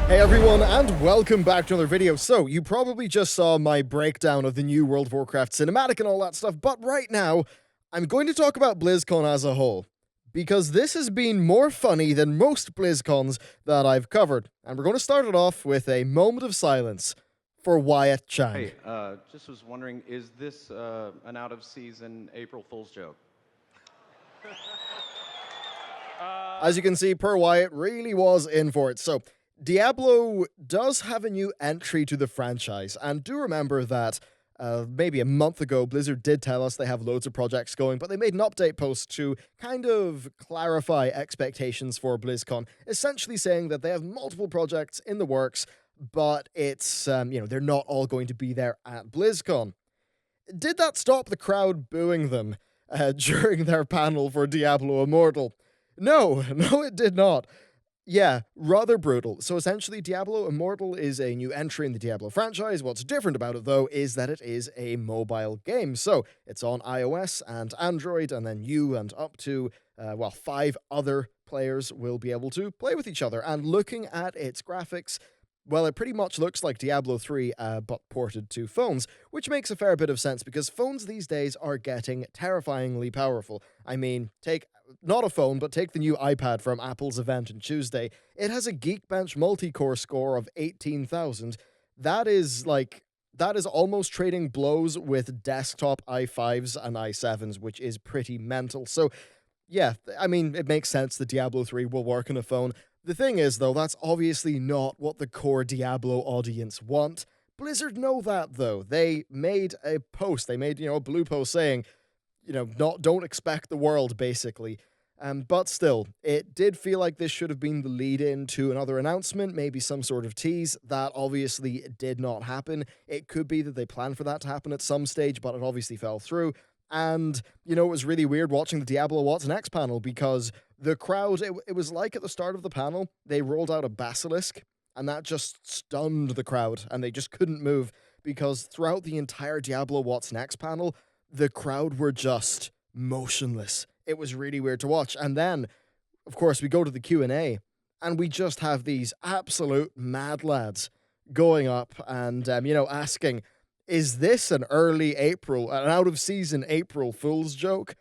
Hey everyone, and welcome back to another video. So, you probably just saw my breakdown of the new World of Warcraft cinematic and all that stuff, but right now, I'm going to talk about BlizzCon as a whole. Because this has been more funny than most BlizzCons that I've covered. And we're going to start it off with a moment of silence for Wyatt Chang. Hey, just was wondering, is this an out-of-season April Fool's joke? As you can see, Per Wyatt really was in for it. So, Diablo does have a new entry to the franchise, and do remember that maybe a month ago, Blizzard did tell us they have loads of projects going, but they made an update post to kind of clarify expectations for BlizzCon, essentially saying that they have multiple projects in the works, but it's, they're not all going to be there at BlizzCon. Did that stop the crowd booing them during their panel for Diablo Immortal? No, it did not. Yeah, rather brutal. So essentially, Diablo Immortal is a new entry in the Diablo franchise. What's different about it, though, is that it is a mobile game. So it's on iOS and Android, and then you and up to, 5 other players will be able to play with each other. And looking at its graphics, well, it pretty much looks like Diablo 3, but ported to phones, which makes a fair bit of sense because phones these days are getting terrifyingly powerful. I mean, take not a phone, but take the new iPad from Apple's event on Tuesday. It has a Geekbench multi-core score of 18,000. That is almost trading blows with desktop i5s and i7s, which is pretty mental. So, yeah, I mean, it makes sense that Diablo 3 will work on a phone. The thing is, though, that's obviously not what the core Diablo audience want. Blizzard know that, though. They made a post. They made, a blue post saying, don't expect the world, basically. But still, it did feel like this should have been the lead-in to another announcement, maybe some sort of tease. That obviously did not happen. It could be that they planned for that to happen at some stage, but it obviously fell through. And, it was really weird watching the Diablo What's Next panel because the crowd, it was like at the start of the panel, they rolled out a basilisk, and that just stunned the crowd, and they just couldn't move because throughout the entire Diablo What's Next panel, the crowd were just motionless. It was really weird to watch. And then, of course, we go to the Q&A, and we just have these absolute mad lads going up and, asking, is this an out-of-season April Fool's joke?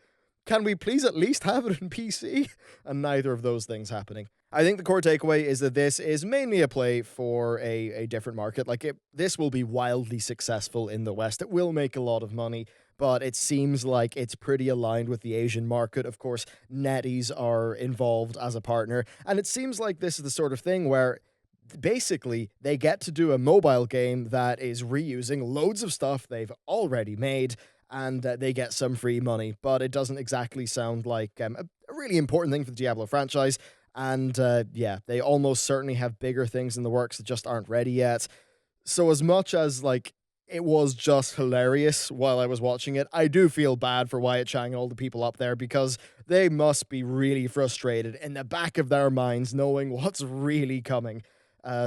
Can we please at least have it in PC? And neither of those things happening. I think the core takeaway is that this is mainly a play for a different market. This will be wildly successful in the West. It will make a lot of money, but it seems like it's pretty aligned with the Asian market. Of course, NetEase are involved as a partner, and it seems like this is the sort of thing where basically they get to do a mobile game that is reusing loads of stuff they've already made, and they get some free money, but it doesn't exactly sound like a really important thing for the Diablo franchise. And they almost certainly have bigger things in the works that just aren't ready yet. So as much as it was just hilarious while I was watching it, I do feel bad for Wyatt Chang and all the people up there because they must be really frustrated in the back of their minds knowing what's really coming.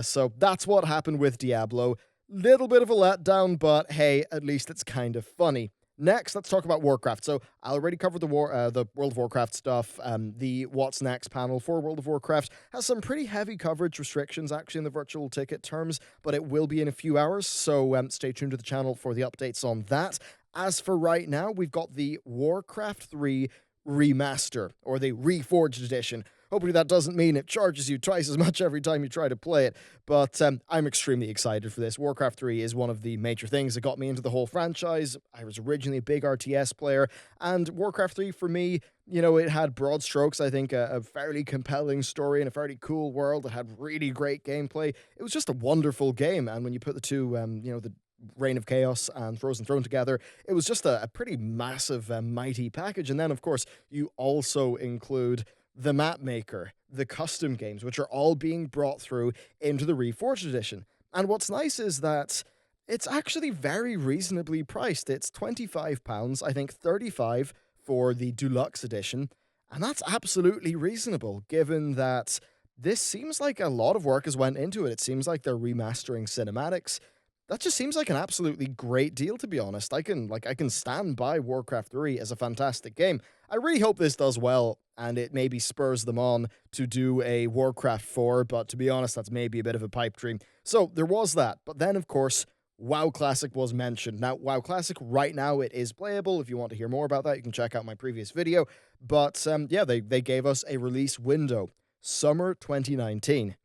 So that's what happened with Diablo. Little bit of a letdown, but hey, at least it's kind of funny. Next, let's talk about Warcraft. So I already covered the World of Warcraft stuff. The What's Next panel for World of Warcraft has some pretty heavy coverage restrictions, actually, in the virtual ticket terms, but it will be in a few hours, so stay tuned to the channel for the updates on that. As for right now, we've got the Warcraft 3 Remaster, or the Reforged Edition. Hopefully that doesn't mean it charges you twice as much every time you try to play it, but I'm extremely excited for this. Warcraft 3 is one of the major things that got me into the whole franchise. I was originally a big RTS player, and Warcraft 3 for me, it had broad strokes, I think, a fairly compelling story and a fairly cool world. It had really great gameplay. It was just a wonderful game, and when you put the two, the Reign of Chaos and Frozen Throne together, it was just a pretty massive, mighty package. And then, of course, you also include the map maker, the custom games, which are all being brought through into the Reforged edition. And what's nice is that it's actually very reasonably priced. It's £25, I think 35 for the deluxe edition, and that's absolutely reasonable given that this seems like a lot of work has went into it. It seems like they're remastering cinematics. That just seems like an absolutely great deal, to be honest. I can stand by Warcraft 3 as a fantastic game. I really hope this does well and it maybe spurs them on to do a Warcraft 4, but to be honest, that's maybe a bit of a pipe dream. So there was that. But then, of course, WoW Classic was mentioned. Now, WoW Classic, right now, it is playable. If you want to hear more about that, you can check out my previous video. But yeah, they gave us a release window, summer 2019.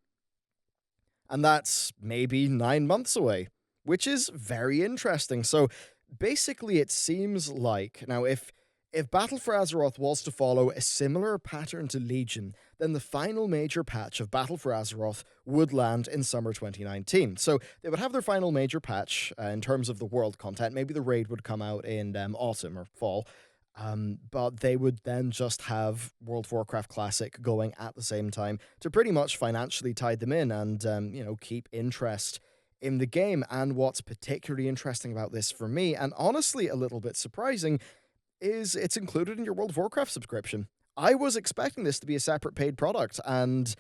And that's maybe 9 months away, which is very interesting. So basically, it seems like now if Battle for Azeroth was to follow a similar pattern to Legion, then the final major patch of Battle for Azeroth would land in summer 2019. So they would have their final major patch in terms of the world content. Maybe the raid would come out in autumn or fall. But they would then just have World of Warcraft Classic going at the same time to pretty much financially tie them in and, keep interest in the game. And what's particularly interesting about this for me, and honestly a little bit surprising, is it's included in your World of Warcraft subscription. I was expecting this to be a separate paid product, and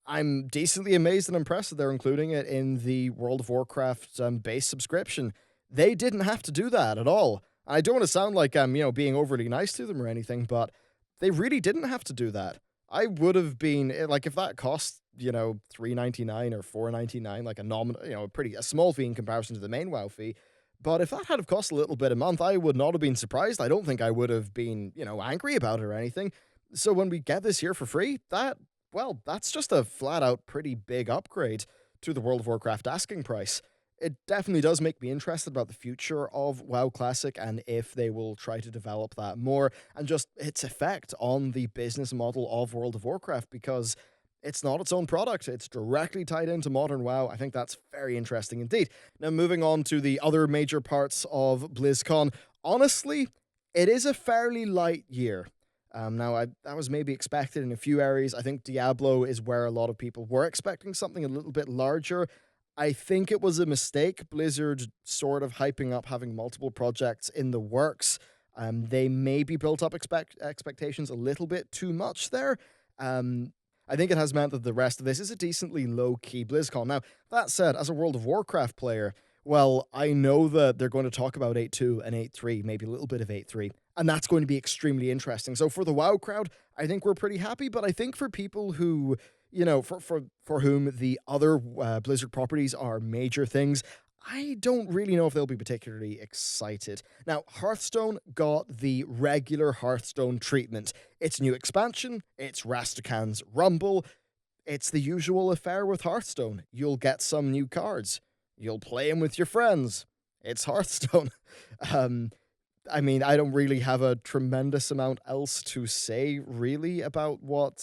I'm decently amazed and impressed that they're including it in the World of Warcraft base subscription. They didn't have to do that at all. I don't want to sound like I'm, being overly nice to them or anything, but they really didn't have to do that. I would have been like if that cost, $3.99 or $4.99, like a nominal, a small fee in comparison to the main WoW fee. But if that had have cost a little bit a month, I would not have been surprised. I don't think I would have been, angry about it or anything. So when we get this here for free, that's just a flat out pretty big upgrade to the World of Warcraft asking price. It definitely does make me interested about the future of WoW Classic and if they will try to develop that more and just its effect on the business model of World of Warcraft, because it's not its own product. It's directly tied into modern WoW. I think that's very interesting indeed. Now, moving on to the other major parts of BlizzCon, honestly, it is a fairly light year. That was maybe expected in a few areas. I think Diablo is where a lot of people were expecting something a little bit larger. I think it was a mistake, Blizzard sort of hyping up having multiple projects in the works. They maybe built up expectations a little bit too much there. I think it has meant that the rest of this is a decently low-key BlizzCon. Now, that said, as a World of Warcraft player, well, I know that they're going to talk about 8.2 and 8.3, maybe a little bit of 8.3, and that's going to be extremely interesting. So for the WoW crowd, I think we're pretty happy, but I think for people who, for whom the other Blizzard properties are major things, I don't really know if they'll be particularly excited. Now, Hearthstone got the regular Hearthstone treatment. It's new expansion, it's Rastakhan's Rumble, it's the usual affair with Hearthstone. You'll get some new cards. You'll play them with your friends. It's Hearthstone. I don't really have a tremendous amount else to say, really, about what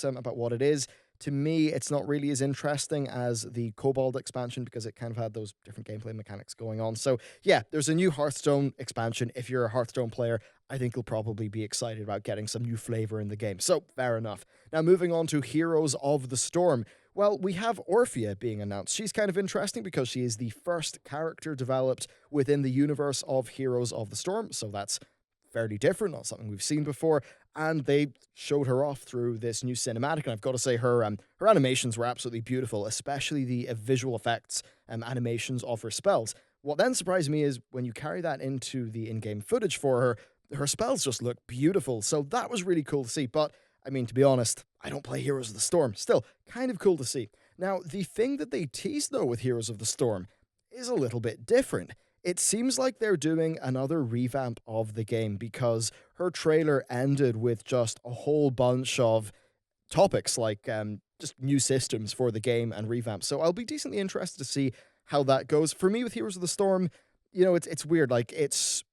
it is. To me, it's not really as interesting as the Kobold expansion because it kind of had those different gameplay mechanics going on. So yeah, there's a new Hearthstone expansion. If you're a Hearthstone player, I think you'll probably be excited about getting some new flavor in the game. So fair enough. Now moving on to Heroes of the Storm. Well, we have Orphea being announced. She's kind of interesting because she is the first character developed within the universe of Heroes of the Storm. So that's fairly different, not something we've seen before, and they showed her off through this new cinematic, and I've got to say her animations were absolutely beautiful, especially the visual effects animations of her spells. What then surprised me is when you carry that into the in-game footage for her, her spells just look beautiful, so that was really cool to see. But to be honest, I don't play Heroes of the Storm. Still, kind of cool to see. Now, the thing that they teased, though, with Heroes of the Storm is a little bit different. It seems like they're doing another revamp of the game because her trailer ended with just a whole bunch of topics like just new systems for the game and revamp. So I'll be decently interested to see how that goes. For me with Heroes of the Storm, it's weird. Like it's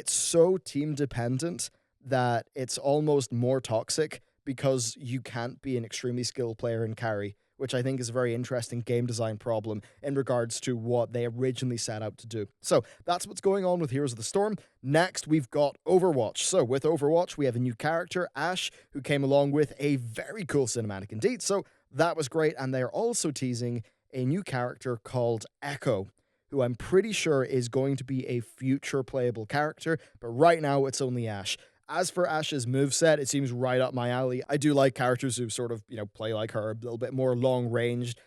so team dependent that it's almost more toxic because you can't be an extremely skilled player in carry, which I think is a very interesting game design problem in regards to what they originally set out to do. So that's what's going on with Heroes of the Storm. Next, we've got Overwatch. So with Overwatch, we have a new character, Ashe, who came along with a very cool cinematic indeed. So that was great. And they're also teasing a new character called Echo, who I'm pretty sure is going to be a future playable character. But right now, it's only Ashe. As for Ashe's moveset, it seems right up my alley. I do like characters who sort of, play like her, a little bit more long-ranged.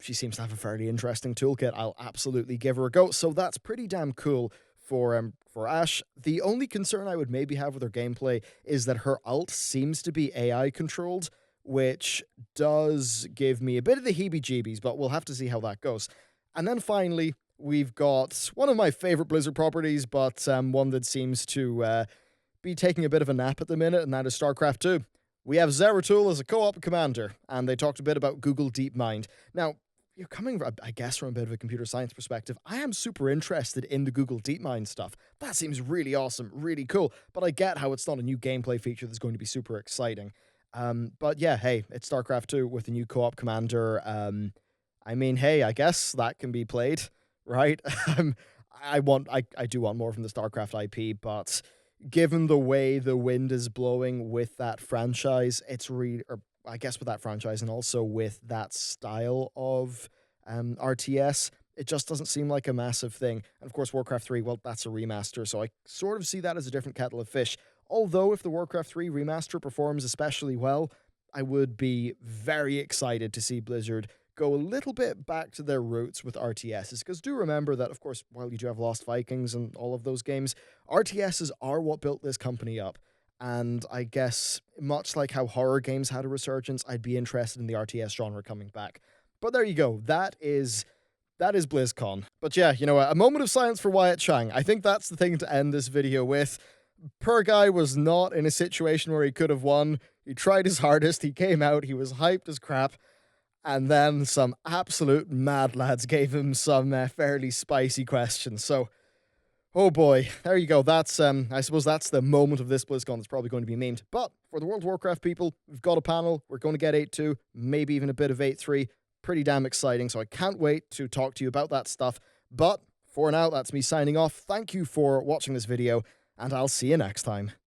She seems to have a fairly interesting toolkit. I'll absolutely give her a go. So that's pretty damn cool for Ashe. The only concern I would maybe have with her gameplay is that her ult seems to be AI controlled, which does give me a bit of the heebie-jeebies, but we'll have to see how that goes. And then finally, we've got one of my favorite Blizzard properties, but one that seems to be taking a bit of a nap at the minute, and that is Starcraft 2. We have Zeratul as a co-op commander, and they talked a bit about Google DeepMind. Now, you're coming, I guess, from a bit of a computer science perspective. I am super interested in the Google DeepMind stuff. That seems really awesome, really cool, but I get how it's not a new gameplay feature that's going to be super exciting. But yeah, hey, it's StarCraft 2 with a new co-op commander. I mean, hey, I guess that can be played, right? I do want more from the StarCraft IP, but given the way the wind is blowing with that franchise, it's really, or I guess with that franchise and also with that style of RTS, it just doesn't seem like a massive thing. And of course, Warcraft 3, well, that's a remaster, so I sort of see that as a different kettle of fish. Although if the Warcraft 3 remaster performs especially well, I would be very excited to see Blizzard go a little bit back to their roots with RTSs, because do remember that, of course, while you do have Lost Vikings and all of those games, RTSs are what built this company up. And I guess, much like how horror games had a resurgence, I'd be interested in the RTS genre coming back. But there you go. That is BlizzCon. But yeah, a moment of silence for Wyatt Chang. I think that's the thing to end this video with. Per guy was not in a situation where he could have won. He tried his hardest. He came out. He was hyped as crap. And then some absolute mad lads gave him some fairly spicy questions. So, oh boy, there you go. That's I suppose that's the moment of this BlizzCon that's probably going to be memed. But for the World of Warcraft people, we've got a panel. We're going to get 8.2, maybe even a bit of 8.3. Pretty damn exciting. So I can't wait to talk to you about that stuff. But for now, that's me signing off. Thank you for watching this video, and I'll see you next time.